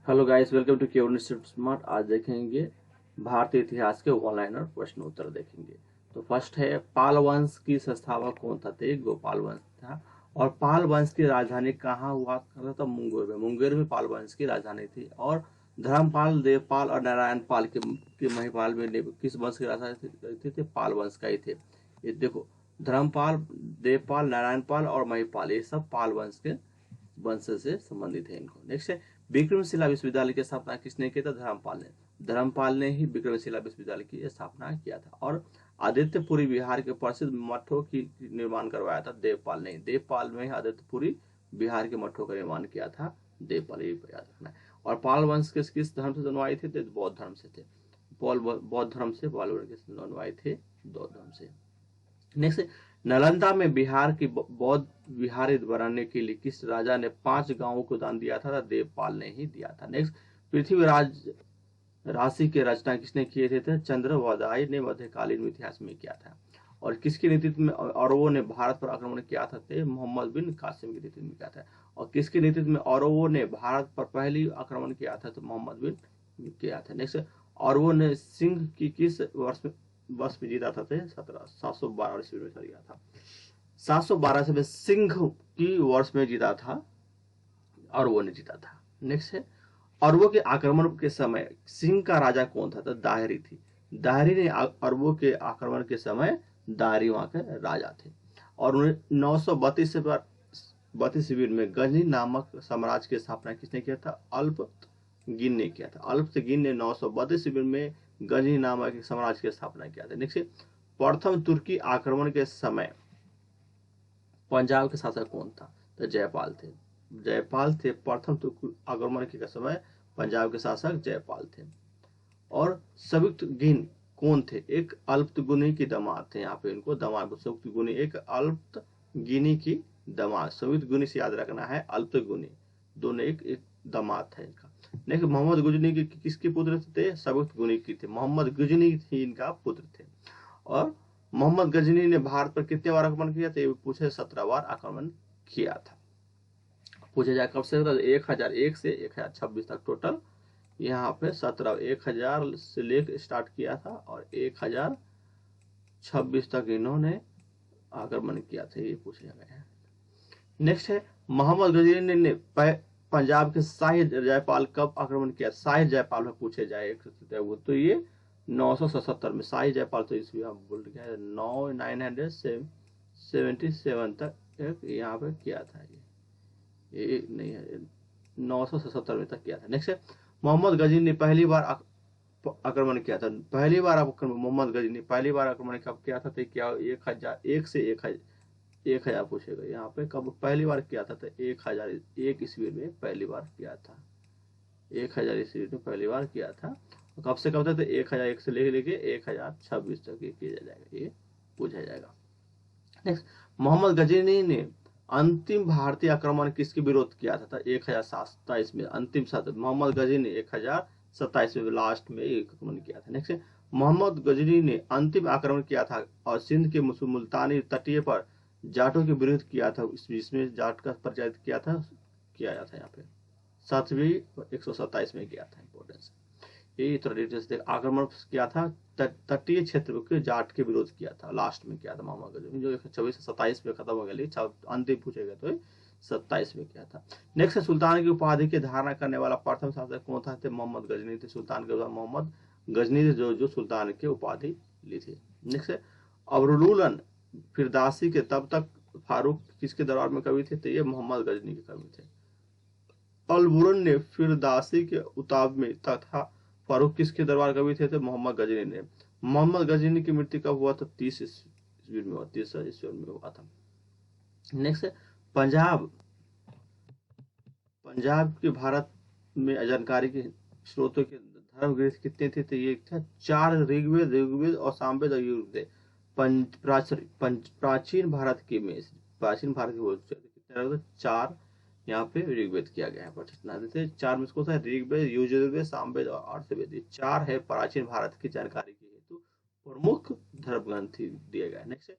Hello guys, welcome to Kevan smart. आज देखेंगे भारतीय इतिहास के ऑनलाइन और प्रश्न उत्तर देखेंगे। तो फर्स्ट है, पाल वंश की संस्थापक कौन था? तो एक गोपाल वंश था। और पाल वंश की राजधानी कहाँ हुआ करता था? मुंगेर में पाल वंश की राजधानी थी। और धर्मपाल, देवपाल और नारायण पाल के महिपाल में किस वंश की राजधानी थे? पाल वंश का ही थे। ये देखो, धर्मपाल, देवपाल, नारायण पाल और महिपाल, ये सब पाल वंश से संबंधित है। इनको नेक्स्ट है, विक्रमशिला विश्वविद्यालय की स्थापना किसने किया था? धर्मपाल ने ही विक्रमशिला विश्वविद्यालय की स्थापना किया था। और आदित्यपुरी बिहार के प्रसिद्ध मठों की निर्माण करवाया था देवपाल ने ही आदित्यपुरी बिहार के मठों का निर्माण किया था। देवपाल, ये याद रखना है। और पाल वंश के किस धर्म से जन्माए थे? तो बौद्ध धर्म से थे। बौद्ध धर्म से पाल वंश के जन्माए थे, बौद्ध धर्म से। नेक्स्ट, नालंदा में बिहार की बौद्ध विहार बनाने के लिए किस राजा ने 5 गांवों को दान दिया था? देवपाल ने ही दिया था। नेक्स्ट, पृथ्वीराज राशि के रचना किसने किए थे? चंद्रवदाय ने मध्यकालीन इतिहास में किया था। और किसके नेतृत्व में औरवों ने भारत पर आक्रमण किया था? मोहम्मद बिन कासिम के नेतृत्व में किया था। और किसके नेतृत्व में औरवों ने भारत पर पहली आक्रमण किया था? तो मोहम्मद बिन किया था। नेक्स्ट, औरवों ने सिंह की किस वर्ष में जीता था? 712 ईस्वी में जीता था। 712 से सिंह की वर्ष में जीता था और वो ने जीता था। नेक्स्ट है, अरबों के आक्रमण के समय सिंह का राजा कौन था? तो दाहरी थी। दाहरी ने अरबों के आक्रमण के समय दाहरी वहां के राजा थे। और 932 से 32 ईस्वी में गजनी नामक साम्राज्य की स्थापना किसने किया था? अल्पतगिन ने किया था। अल्पतगिन ने 932 ईस्वी में गजनी नामक एक साम्राज्य की स्थापना किया था। नेक्स्ट, प्रथम तुर्की आक्रमण के समय पंजाब के शासक कौन था? तो जयपाल थे। प्रथम तुर्की आक्रमण के समय पंजाब के शासक जयपाल थे। और सवितगुनि कौन थे? एक अल्पतगुनि की दामाद थे। यहाँ पे इनको दामाद, सवितगुनि एक अल्पतगिनी की दामाद। सवितगुनि से याद रखना है, अल्पतगुनि दोनों एक दामाद था इनका। नेक्स्ट, मोहम्मद गुजनी की किसके पुत्र थे? सवितगुनि की थे। मोहम्मद गुजनी ही इनका पुत्र थे। और मोहम्मद गजनी ने भारत पर कितने बार आक्रमण किया? तो पूछे 17 बार आक्रमण किया था। पूछा जाए कब से? 1001 से 1026 तक टोटल। यहाँ पे 1000 से लेकर स्टार्ट किया था और 1026 तक इन्होंने आक्रमण किया था, ये पूछा गया है। नेक्स्ट है, मोहम्मद गजनी ने पंजाब के शाही जयपाल कब आक्रमण किया? शाही जयपाल में पूछे जाए तो ये 977 में। शाही जयपाल तो इसमें हम बोल गया है 977 तक यहाँ पे किया था। ये नहीं है, 977 में तक किया था। नेक्स्ट है, मोहम्मद गजनी ने पहली बार आक्रमण किया था। मोहम्मद गजनी ने पहली बार आक्रमण कब किया था? तो क्या 1001 से 1000 पूछेगा। यहाँ पे कब पहली बार किया था? तो 1001 ईस्वी में पहली बार किया था। 1000 ईस्वी में पहली बार किया था। कब से कब तक? तो 1001 से लेके 1026 तक ये किया जाएगा, ये पूछा जाएगा। नेक्स्ट, मोहम्मद गजनी ने अंतिम भारतीय आक्रमण किसके विरोध किया था? 1027 में अंतिम मोहम्मद गजनी ने 1027 में लास्ट में आक्रमण किया था। नेक्स्ट, मोहम्मद गजनी ने अंतिम आक्रमण किया था और सिंध के मुल्तानी तटीय पर जाटों के विरुद्ध किया था। इसमें जाट का परिचय किया था यहाँ पे 7वीं 127 में किया था। इंपोर्टेंस ये थोड़ा डिटेल्स देख। आक्रमण किया था तटीय क्षेत्र के जाट के विरोध किया था, लास्ट में किया था मोहम्मद गजनी, जो 26 से 27 में खत्म हो गया। अंतिम पूछेगा तो 27 में किया था। नेक्स्ट, सुल्तान की उपाधि की धारणा करने वाला प्रथम शासक कौन था? मोहम्मद गजनी थे। सुल्तान के मोहम्मद गजनी थे जो सुल्तान की उपाधि ली थी। नेक्स्ट, अबरुलुलन फिरदासी के तब तक फारूक किसके दरबार में कवि थे? तो ये मोहम्मद गजनी के कवि थे। अलबुरन ने फिरदासी के उताब में तथा फारूक किसके दरबार कवि थे? तो मोहम्मद गजनी ने। मोहम्मद गजनी की मृत्यु कब हुआ था? 30 ईस्वी में हुआ, 30 ईस्वी में हुआ था। नेक्स्ट, पंजाब पंजाब के भारत में जानकारी के स्रोतों के धर्म ग्रंथ कितने थे? तो ये था 4 ऋग्वेद और सामवेद और यजुर्वेद। प्राचीन भारत के में प्राचीन भारत के कितने? 4 यहाँ पे ऋग्वेद किया गया है। 4 में इसको ऋग्वेद, यजुर्वेद, सामवेद और अर्थवेद, ये 4 है प्राचीन भारत की जानकारी के हेतु प्रमुख धर्म ग्रंथ दिए गए। नेक्स्ट,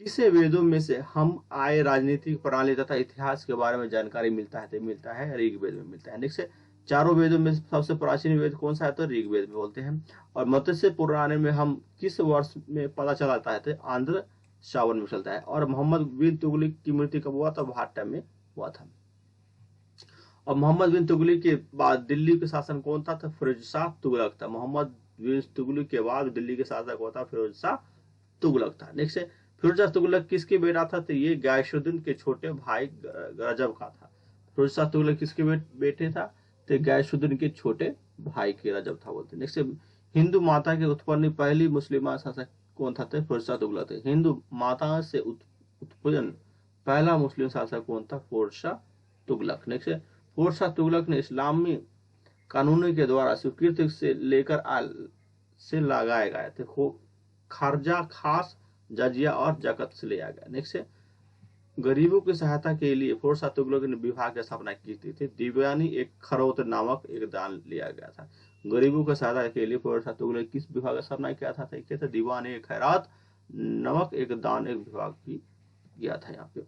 किसे वेदों में से हम आय राजनीतिक प्रणाली तथा इतिहास के बारे में जानकारी मिलता है? तो मिलता है ऋग्वेद में मिलता है। नेक्स्ट, चारों वेदों में सबसे प्राचीन वेद कौन सा है, तो ऋग्वेद में बोलते हैं। और मत्स्य पुराण में हम किस वर्ष में पता चलाता है, तो आंध्र श्रावण में चलता है। और मोहम्मद बिन तुगलक की मृत्यु कब हुआ, तो भाटा में हुआ था। और मोहम्मद बिन तुगलक के बाद दिल्ली का शासन कौन था, तो फिरोज शाह तुगलक था। मोहम्मद बिन तुगलक के बाद दिल्ली के शासक हुआ था फिरोज शाह तुगलक था। नेक्स्ट है, फिरोज शाह तुगलक किसके बेटा था, तो ये गयासुद्दीन के छोटे भाई रजब का था। फिरोज शाह तुगलक किसके बेटे था, तो गयासुद्दीन के छोटे भाई के रजब था बोलते। नेक्स्ट, हिंदू माता के उत्पन्न पहली मुस्लिम शासक कौन था, तो फिरोज शाह तुगलक थे। हिंदू माता से उत्पन्न पहला मुस्लिम शासक कौन था, फिरोज शाह तुगलक। नेक्स्ट, फिरोज शाह तुगलक ने इस्लामी कानूनों के द्वारा स्वीकृत से लेकर से लगाए गए थे खर्जा, खास, जजिया और जकत से लिया गया। नेक्स्ट है, गरीबों की सहायता के लिए फिरोज शाह तुगलक ने विभाग की स्थापना की थी। दीवानी एक खरोत नामक एक दान लिया गया था। गरीबों की सहायता के लिए फिरोज शाह तुगलक किस विभाग की स्थापना किया था, तो दीवानी खैरात नामक एक दान एक विभाग की किया था। यहाँ पे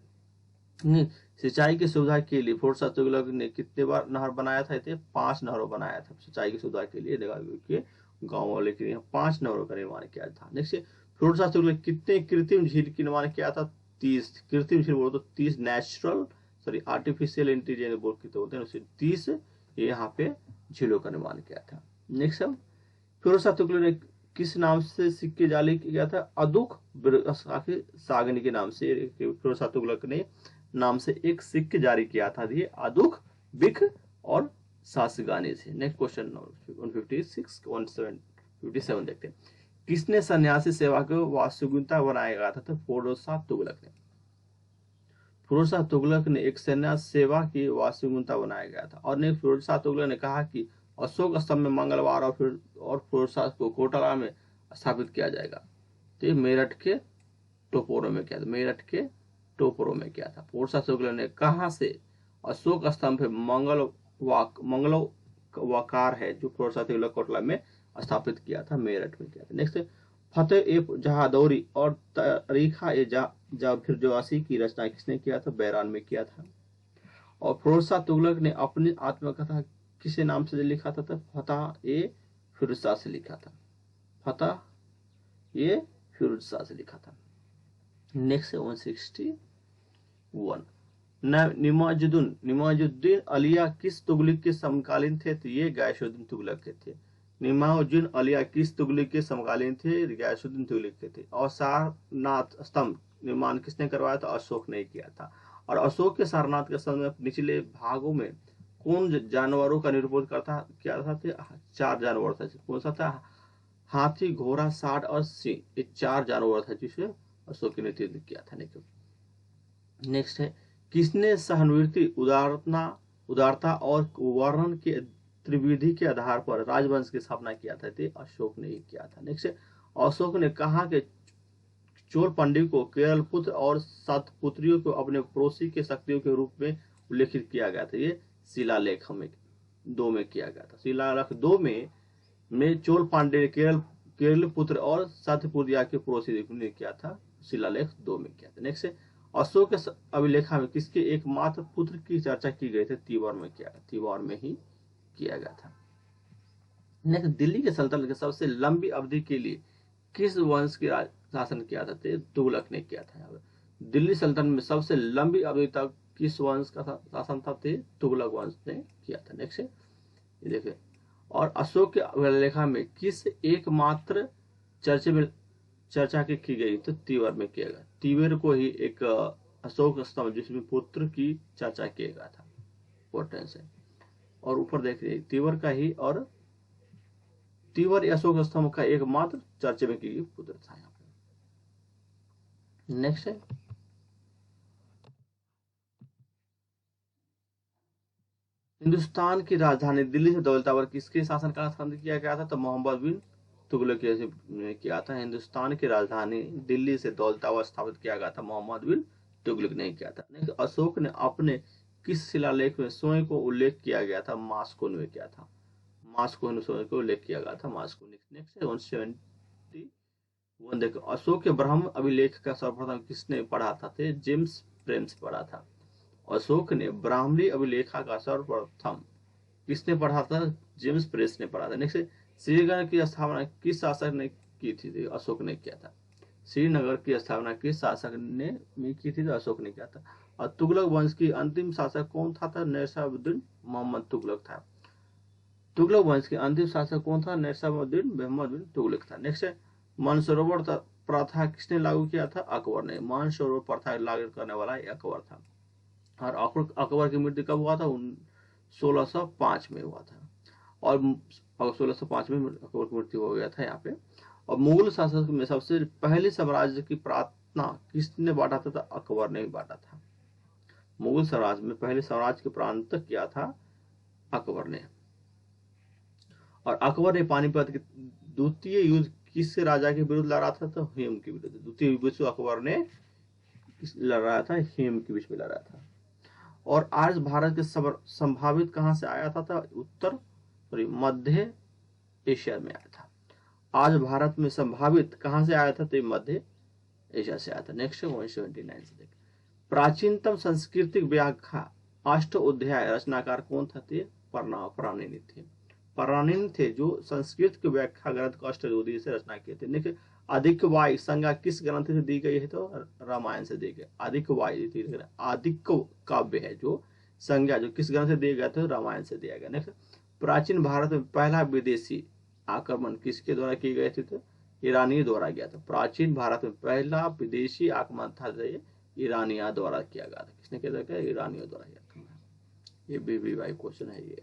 सिंचाई की सुविधा के लिए फिरोज शाह तुगलक ने कितने बार नहर बनाया था, 5 नहरों बनाया था सिंचाई की सुविधा के लिए। गाँव वाले के लिए 5 नहरों का निर्माण किया था। नेक्स्ट, फिरोज शाह तुगलक कितने कृत्रिम झील का निर्माण किया था, 30। कृत्रिम झील बोलो तो 30 नेचुरल आर्टिफिशियल इंटेलिजेंस बोल के बोलते हैं, 30 यहाँ पे झीलों का निर्माण किया था। नेक्स्ट, फिरोज शाह तुगलक ने किस नाम से सिक्के जारी किया था, अदुख सागनी के नाम से फिरोज शाह तुगलक ने नाम से एक सिक्के जारी किया था, ये अदुख, बिख और सासगानी से। नेक्स्ट क्वेश्चन 156 देखते हैं, किसने सन्यासी सेवा को वास्तुगिता बनाया गया था, तो फिरोज शाह तुगलक ने। फिरोज शाह तुगलक ने एक सन्यास सेवा की वास्तुगिता बनाया गया था। और फिरोज शाह तुगलक ने कहा कि अशोक स्तंभ में मंगलवार और फिरोज शाह को कोटला में स्थापित किया जाएगा। तो मेरठ के टोपोरो में किया था, मेरठ के टोपोरो में किया था। फिरोज शाह तुगलक ने कहा से अशोक स्तंभ मंगलवाकार है जो फिरोज शाह तुगलक कोटला में स्थापित किया था, मेरठ में किया था। नेक्स्ट, फतेह जहादौरी और तारीखा फिरदौसी की रचना किसने किया था, बैरान में किया था। और फिरोज शाह तुगलक ने अपनी आत्मकथा किस नाम से लिखा था, तो फतेह फिरोज शाह से लिखा था, फतेह फिरोज शाह से लिखा था। नेक्स्ट 161, निमाजुद्दीन अलिया किस तुगलक के समकालीन थे, तो ये गयासुद्दीन तुगलक के थे। निमाजुद्दीन अलिया किस तुगलक के समकालीन थे, गयासुद्दीन तुगलक के थे। और सारनाथ स्तंभ निर्माण किसने करवाया था, अशोक ने किया था। और अशोक के सारनाथ के स्तंभ में निचले भागों में कौन जानवरों का निरूपण करता क्या था, 4 जानवर था। कौन सा था, हाथी, घोड़ा, सांड और सिंह, ये 4 जानवर था जिसे अशोक ने नेतृत्व किया था। नेक्स्ट है, किसने सहानुभूति, उदारता और वर्णन के त्रिविधि के आधार पर राजवंश की स्थापना किया था, अशोक ने ही किया था। नेक्स्ट, अशोक ने कहा कि चोल पांड्य को केरल पुत्र और 7 पुत्रियों को अपने पड़ोसी के शक्तियों के रूप में उल्लेखित किया गया था, ये शिलालेख में 2 में किया गया था। शिलालेख 2 में चोल पांड्य केरल पुत्र और 7 पुत्रिया के पड़ोसी ने किया था, शिलालेख 2 में किया था। नेक्स्ट, अशोक के अभिलेखा में किसके एकमात्र पुत्र की चर्चा की गई थी, तिवार में किया, तिवार में ही किया गया था। नेक्स्ट, दिल्ली के सल्तनत की सबसे लंबी अवधि के लिए किस वंश के शासन किया था, तुगलक ने किया था। दिल्ली सल्तनत में सबसे लंबी अवधि तक किस वंश का शासन था, तुगलक वंश ने किया था। नेक्स्ट ये देखिए, और अशोक के अभिलेखा में किस एकमात्र चर्चा की गई, तो तिवर में किया गया। तिवर को ही एक अशोक स्तंभ जिसमें पुत्र की चर्चा किया गया था, इंपॉर्टेंस है। और ऊपर देखिए तिवर का ही, और तिवर अशोक स्तंभ का एकमात्र चर्चा में की गई पुत्र था यहाँ पे। नेक्स्ट है, हिंदुस्तान की राजधानी दिल्ली से दौलताबाद किसके शासनकाल स्थापित किया गया था, तो मोहम्मद बिन तुगलक ने किया था। हिंदुस्तान की राजधानी दिल्ली से दौलताबाद स्थापित किया गया था, मोहम्मद बिन तुगलक ने किया था। अशोक ने अपने किस शिलालेख में सोने को उल्लेख किया गया था, मास्को में किया था, मास्को में सोने को उल्लेख किया गया था, मास्को। नेक्स्ट 171 देखो, अशोक के ब्रह्म अभिलेख का सर्वप्रथम किसने पढ़ा था, जेम्स प्रेम्स पढ़ा था। अशोक ने ब्राह्मणी अभिलेखा का सर्वप्रथम किसने पढ़ा था? जेम्स प्रेस ने पढ़ा था। नेक्स्ट, श्रीनगर की स्थापना किस शासक ने की थी? अशोक ने किया था। श्रीनगर की स्थापना किस शासक ने की थी? तो अशोक ने किया था। और तुगलक वंश की अंतिम शासक कौन था? नैसाबुद्दीन मोहम्मद तुगलक था। तुगलक वंश के अंतिम शासक कौन था? नैसाबुद्दीन मोहम्मद बिन तुगलक था। नेक्स्ट है, मानसरोवर प्रथा किसने लागू किया था? अकबर ने। मानसरोवर प्रथा लागू करने वाला अकबर था। और अकबर की मृत्यु कब हुआ था? 1605 में हुआ था। और 1605 में अकबर की मृत्यु हो गया था यहाँ पे। और मुगल शासक में सबसे पहले साम्राज्य की प्रार्थना किसने बांटा था? अकबर ने ही बांटा था। मुगल साम्राज्य में पहले साम्राज्य के प्रांत किया था अकबर ने। और अकबर ने पानीपत के द्वितीय युद्ध किस राजा के विरुद्ध लड़ा था? तो हेम के विरुद्ध। द्वितीय विश्व अकबर ने लड़ रहा था? हेम के बीच में लड़ रहा था। और आज भारत के संभावित कहां से आया था? उत्तर मध्य एशिया में आया था। आज भारत में संभावित कहां से आया था? तो मध्य एशिया से आया था। नेक्स्ट 179 से देखें, प्राचीनतम सांस्कृतिक व्याख्या अष्टोध्याय रचनाकार कौन थे? पराणिनि थे। पराणिनि थे जो संस्कृत के व्याख्या ग्रंथ को अष्टोध्याय से रचना किए थे। देखिए, अधिक वाय संज्ञा किस ग्रंथ से दी गई है? तो रामायण से दी गई। अधिक वाय आदिक काव्य है जो संज्ञा जो किस ग्रंथ से दिया गया था? रामायण से दिया गया। नेक्स्ट, प्राचीन भारत में पहला विदेशी आक्रमण किसके द्वारा किए गए थे? तो ईरानी द्वारा किया था। प्राचीन भारत में पहला विदेशी आक्रमण था ईरानिया द्वारा किया गया था। किसने किया था? ईरानियों द्वारा किया। ये बीबीवाई क्वेश्चन है। ये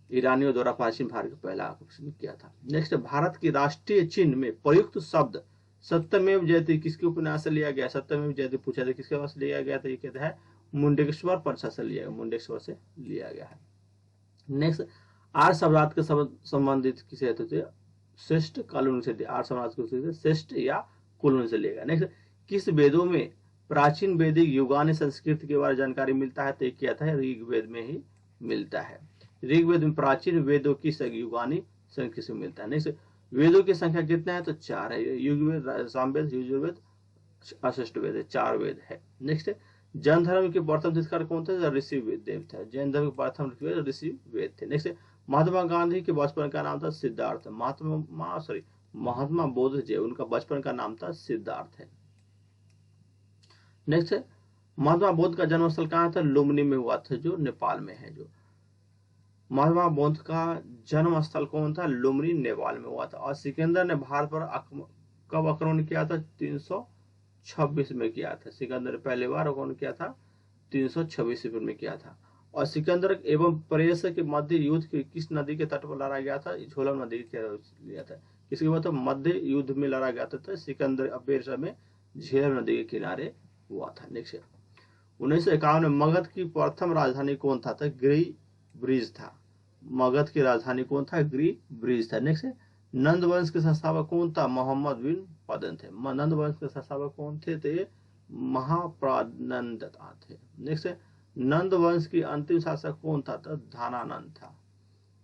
ईरानियों द्वारा प्राचीन भारत का पहला आक्रमण किया था। नेक्स्ट, भारत की राष्ट्रीय चिन्ह में प्रयुक्त शब्द सत्यमेव जयते किसके उपन्यास से लिया गया? सत्यमेव जयते पूछा था किसके पास लिया गया था? ये कहता है मुंडेश्वर परिषद से लिया गया। मुंडेश्वर से लिया गया है। नेक्स्ट, आर्य सम्राट के संबंधित किसे कहते थे? श्रेष्ठ कॉलोनी से। आर्य सम्राट को श्रेष्ठ या कॉलोनी से लिया गया। नेक्स्ट, किस वेदों में प्राचीन वैदिक युगानी संस्कृति के बारे में जानकारी मिलता है? तो ये क्या था? ऋग्वेद में ही मिलता है। ऋग्वेद में प्राचीन वेदों की युगानी संस्कृति से मिलता है। नेक्स्ट, वेदों की संख्या कितना है? तो 4 है। युगवेद, सामवेद, यजुर्वेद, अष्ट वेद है। 4 वेद है। नेक्स्ट, जैन धर्म के प्रथम तीर्थंकर कौन थे? ऋषि वेद थे। जैन धर्म के प्रथम ऋषि वेद थे। नेक्स्ट, महात्मा गांधी के बचपन का नाम था सिद्धार्थ। महात्मा बोध जी उनका बचपन का नाम था सिद्धार्थ है। नेक्स्ट, महात्मा बोध का जन्म स्थल कहाँ था? लुम्बिनी में हुआ था, जो नेपाल में है। जो महात्मा बोध का जन्म स्थल कौन था? लुम्बिनी, नेपाल में हुआ था। और सिकंदर ने भारत पर कब आक्रमण किया था? 326 में किया था। सिकंदर ने पहली बार आक्रमण किया था 326 में किया था। और सिकंदर एवं परेश के मध्य युद्ध किस नदी के तट पर लड़ा गया था? झोलम नदी के लिया था। किसके बाद मध्य युद्ध में लड़ा गया था? सिकंदर अपेश में झेलम नदी के किनारे हुआ था। नेक्स्ट, 1951 में मगध की प्रथम राजधानी कौन था? गिरि ब्रिज था। मगध की राजधानी कौन था? गिरि ब्रिज था। नेक्स्ट, नंद वंश के संस्थापक कौन था? मोहम्मद बिन पदन थे। नंद वंश के संस्थापक कौन थे? तो महाप्रानंद थे। नेक्स्ट, नंद वंश की अंतिम शासक कौन था? तो धनानंद था।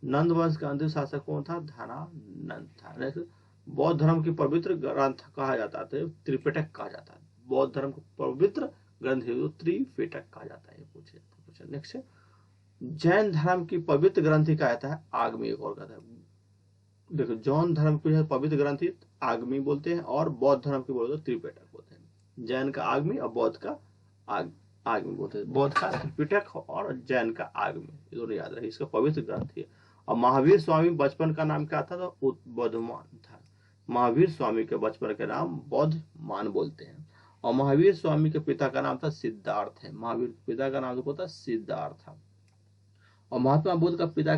नंद वंश का अंतिम शासक कौन था? धनानंद था। नेक्स्ट, बौद्ध धर्म की पवित्र ग्रंथ कहा जाता है? त्रिपिटक कहा जाता है। बौद्ध धर्म को पवित्र ग्रंथ त्रिपिटक कहा जाता है। पूछे। नेक्स्ट, जैन धर्म की पवित्र ग्रंथि कहा जाता है? आगमी। एक और कहता है, देखो, जैन धर्म को पवित्र ग्रंथि आगमी बोलते हैं और बौद्ध धर्म की बोलते हैं त्रिपिटक बोलते हैं। जैन का आगमी और बौद्ध का आगमी बोलते हैं। बौद्ध का त्रिपिटक और जैन का आगमी, ये दोनों याद रहे। इसका पवित्र ग्रंथ है। और महावीर स्वामी बचपन का नाम क्या था? तो बुद्धमान था। महावीर स्वामी के बचपन का नाम बुद्धमान बोलते हैं। और महावीर स्वामी के पिता का नाम था सिद्धार्थ है। महावीर पिता का नाम था सिद्धार्थ था। और महात्मा बुद्ध का पिता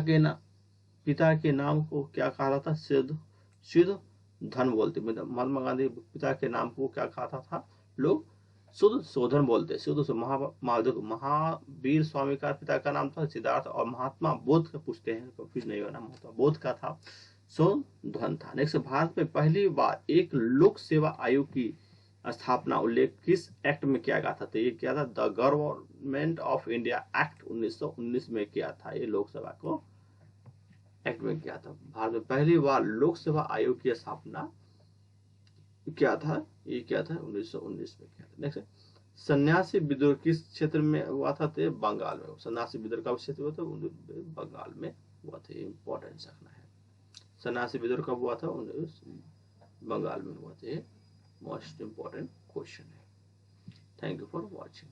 के नाम को क्या कहा था? शुद्ध धन बोलते। महात्मा गांधी पिता के नाम को क्या कहा था? लोग शुद्ध शोधन बोलते। शुद्ध महावीर स्वामी का पिता का नाम था सिद्धार्थ। और महात्मा बोध का पूछते हैं, कंफ्यूज नहीं होना, महात्मा बोध का था शोधन था। नेक्स्ट, भारत में पहली बार एक लोक सेवा आयोग की स्थापना उल्लेख किस एक्ट में किया गया था? तो ये क्या था? The government of India act 1919 में किया था। ये लोकसभा को एक्ट में किया था। भारत में पहली बार लोक सेवा आयोग की स्थापना क्या था? ये क्या था? 1919 में किया था। नेक्स्ट, सन्यासी विद्रोह किस क्षेत्र में हुआ था? तो बंगाल में। सन्यासी विद्रोह का क्षेत्र हुआ था बंगाल में हुआ था। इंपॉर्टेंट रखना है। सन्यासी विद्रोह कब हुआ था? बंगाल में हुआ था। मोस्ट इंपॉर्टेंट क्वेश्चन है। Thank you for watching.